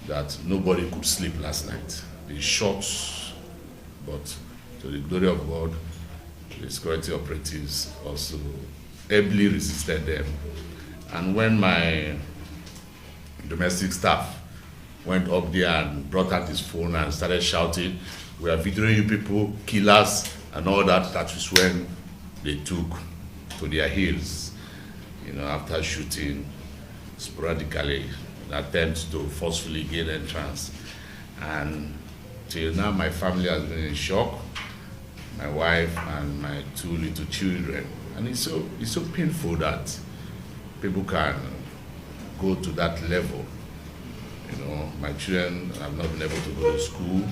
that nobody could sleep last night. The shots, but to the glory of God, the security operatives also ably resisted them. And when my domestic staff went up there and brought out his phone and started shouting, "We are videoing you people, killers," and all that, that was when they took to their heels, after shooting sporadically, in attempts to forcefully gain entrance. And till now, my family has been in shock, my wife and my 2 little children. And it's so painful that people can go to that level. My children have not been able to go to school.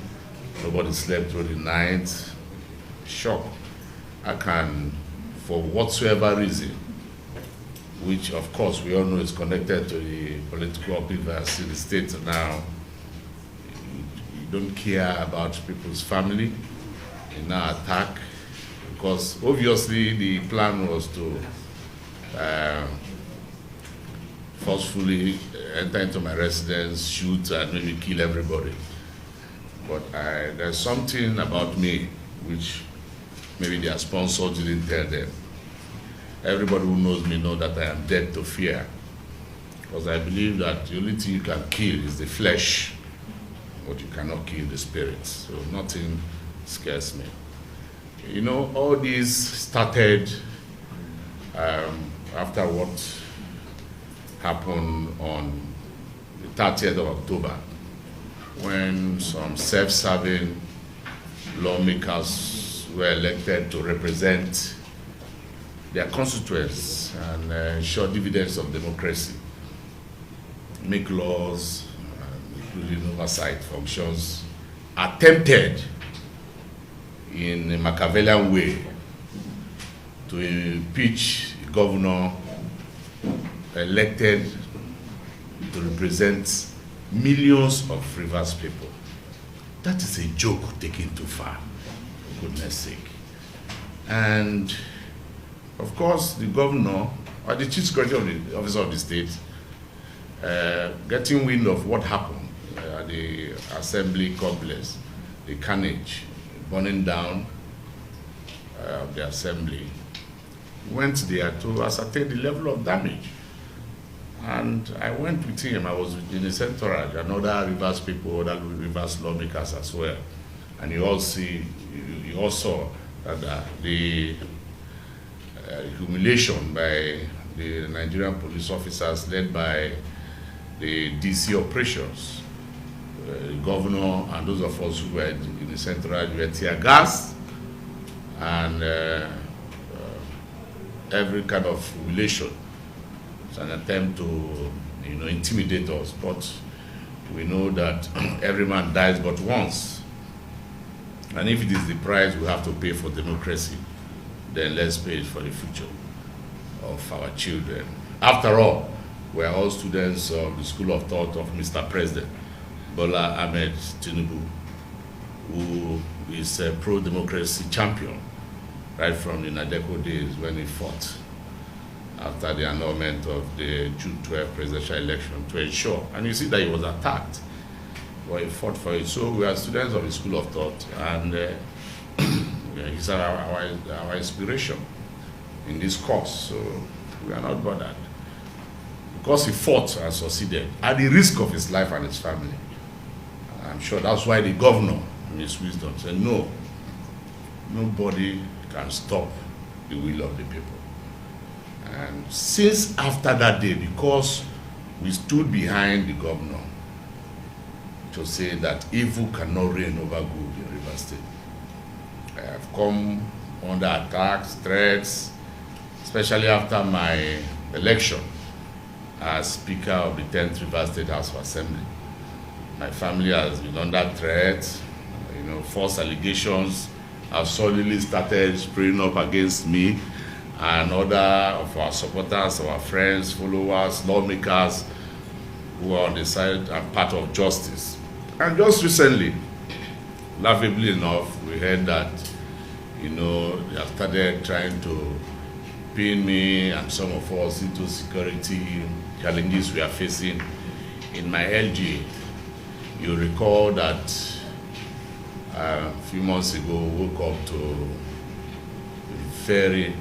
Nobody slept through the night. Shock. I can, for whatsoever reason, which of course we all know is connected to the political upheavals in the state now, you don't care about people's family in our attack, because obviously the plan was to forcefully enter into my residence, shoot, and maybe kill everybody. But there's something about me which maybe their sponsor didn't tell them. Everybody who knows me knows that I am dead to fear, because I believe that the only thing you can kill is the flesh, but you cannot kill the spirit. So nothing scares me. All this started after what happened on the 30th of October, when some self-serving lawmakers were elected to represent their constituents and ensure dividends of democracy, make laws, including oversight functions, attempted in a Machiavellian way to impeach a governor elected to represent millions of Rivers people. That is a joke taken too far, for goodness sake. And of course, the governor, or the chief security officer of the state, getting wind of what happened at the assembly complex, the carnage, burning down of the assembly, went there to ascertain the level of damage. And I went with him. I was in his entourage, and other Rivers people, other Rivers lawmakers as well. And you all saw that the humiliation by the Nigerian police officers led by the DC operations, the governor and those of us who were in the entourage were tear gas and every kind of humiliation. It's an attempt to intimidate us, but we know that every man dies but once. And if it is the price we have to pay for democracy, then let's pay it for the future of our children. After all, we are all students of the school of thought of Mr. President Bola Ahmed Tinubu, who is a pro-democracy champion right from the Nadeco days when he fought after the annulment of the June 12 presidential election to ensure. And you see that he was attacked, but he fought for it. So we are students of the school of thought, and he's our inspiration in this cause. So we are not bothered, because he fought and succeeded at the risk of his life and his family. I'm sure that's why the governor, in his wisdom, said, no, nobody can stop the will of the people. And since after that day, because we stood behind the governor to say that evil cannot reign over good in Rivers State, I have come under attacks, threats, especially after my election as Speaker of the 10th Rivers State House of Assembly. My family has been under threat. False allegations have suddenly started spraying up against me and other of our supporters, our friends, followers, lawmakers who are on the side and part of justice. And just recently, laughably enough, we heard that, they have started trying to pin me and some of us into security challenges we are facing in my LG. You recall that a few months ago, we woke up to a very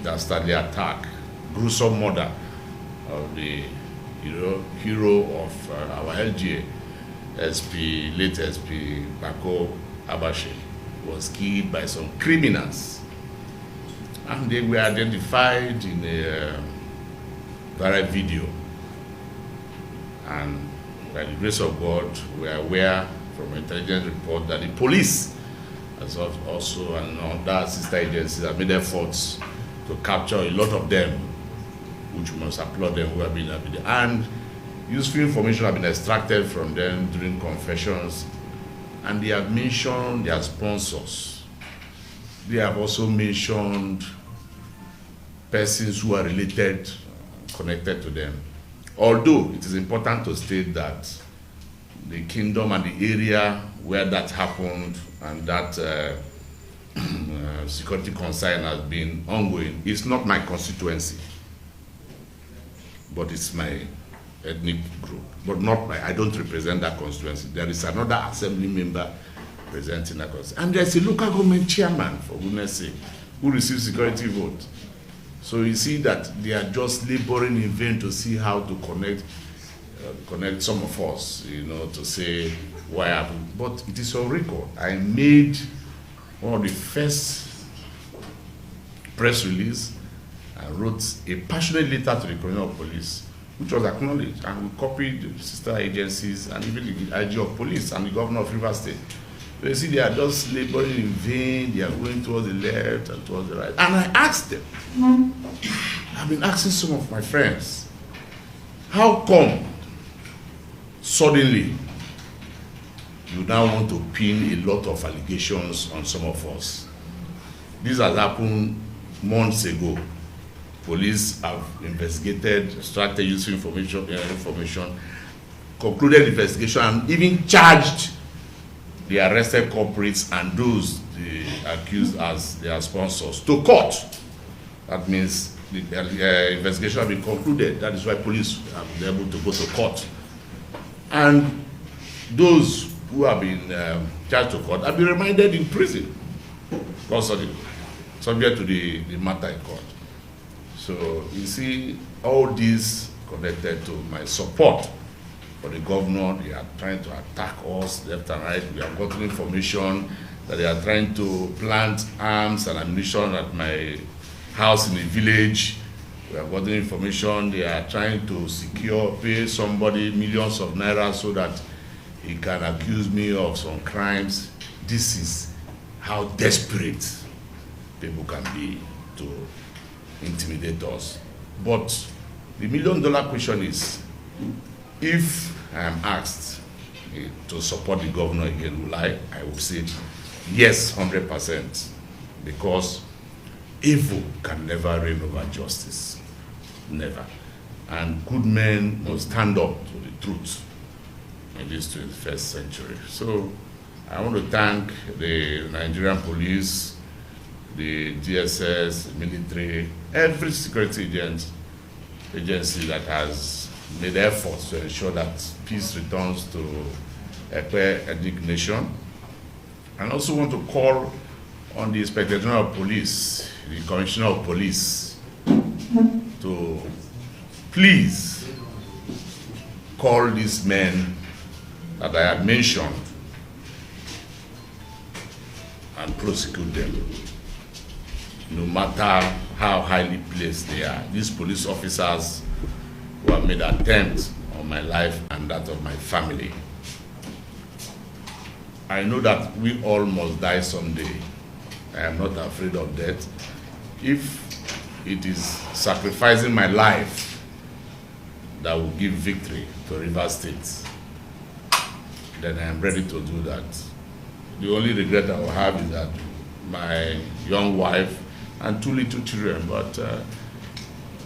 dastardly attack, gruesome murder of the hero of our LGA, late SP Bako Abashe, was killed by some criminals. And they were identified in a viral video. And by the grace of God, we are aware from intelligence report that the police, as also and other sister agencies, have made efforts to capture a lot of them, which we must applaud them who have been happy. And useful information have been extracted from them during confessions, and they have mentioned their sponsors. They have also mentioned persons who are related, connected to them. Although it is important to state that the kingdom and the area where that happened and that security concern has been ongoing, it's not my constituency, but it's my ethnic group, but not my, I don't represent that constituency. There is another assembly member representing that constituency. And there's a local government chairman, for goodness sake, who receives security vote. So you see that they are just laboring in vain to see how to connect some of us, to say why happened. But it is on record. I made one of the first press release and wrote a passionate letter to the Commissioner of Police, which was acknowledged, and we copied the sister agencies and even the IG of Police and the Governor of Rivers State. You see, they are just laboring in vain. They are going towards the left and towards the right. And I asked them, I've been asking some of my friends, how come suddenly you now want to pin a lot of allegations on some of us? This has happened months ago. Police have investigated, extracted useful information, concluded investigation, and even charged the arrested culprits and those they accused as their sponsors to court. That means the investigation has been concluded. That is why police have been able to go to court. And those who have been charged to court have been remanded in prison, subject to the matter in court. So you see, all this connected to my support for the governor. They are trying to attack us left and right. We have gotten information that they are trying to plant arms and ammunition at my house in the village. We have gotten information they are trying to pay somebody millions of naira so that he can accuse me of some crimes. This is how desperate people can be to intimidate us. But the million-dollar question is, if I am asked to support the governor again, will I will say yes, 100%, because evil can never reign over justice, never. And good men must stand up to the truth in this 21st century. So I want to thank the Nigerian police, the DSS, the military, every security agency that has made efforts to ensure that peace returns to a fair ethnic nation. And also want to call on the Inspector General of Police, the Commissioner of Police, to please call these men that I had mentioned and prosecute them, no matter how highly placed they are. These police officers who have made attempts on my life and that of my family. I know that we all must die someday. I am not afraid of death. If it is sacrificing my life that will give victory to Rivers State, then I am ready to do that. The only regret I will have is that my young wife and 2 little children, but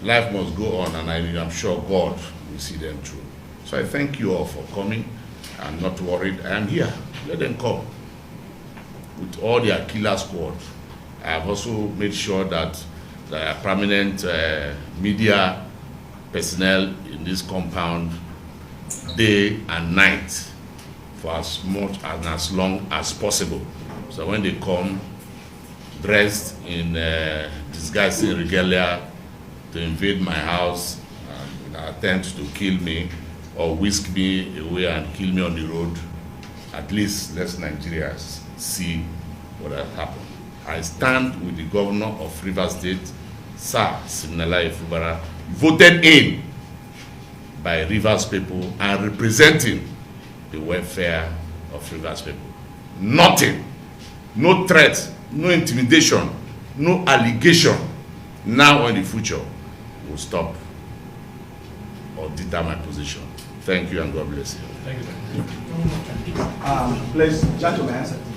life must go on, and I am sure God will see them through. So I thank you all for coming. I'm not worried. I am here. Let them come with all their killer squad. I have also made sure that there are prominent media personnel in this compound day and night for as much and as long as possible. So when they come dressed in disguising regalia to invade my house and attempt to kill me or whisk me away and kill me on the road, at least let Nigerians see what has happened. I stand with the governor of Rivers State, Sir Siminalayi Fubara, voted in by Rivers people and representing the welfare of Rivers people. Nothing, no threat, no intimidation, no allegation now or in the future will stop or deter my position. Thank you and God bless you. Thank you. Please, gentlemen.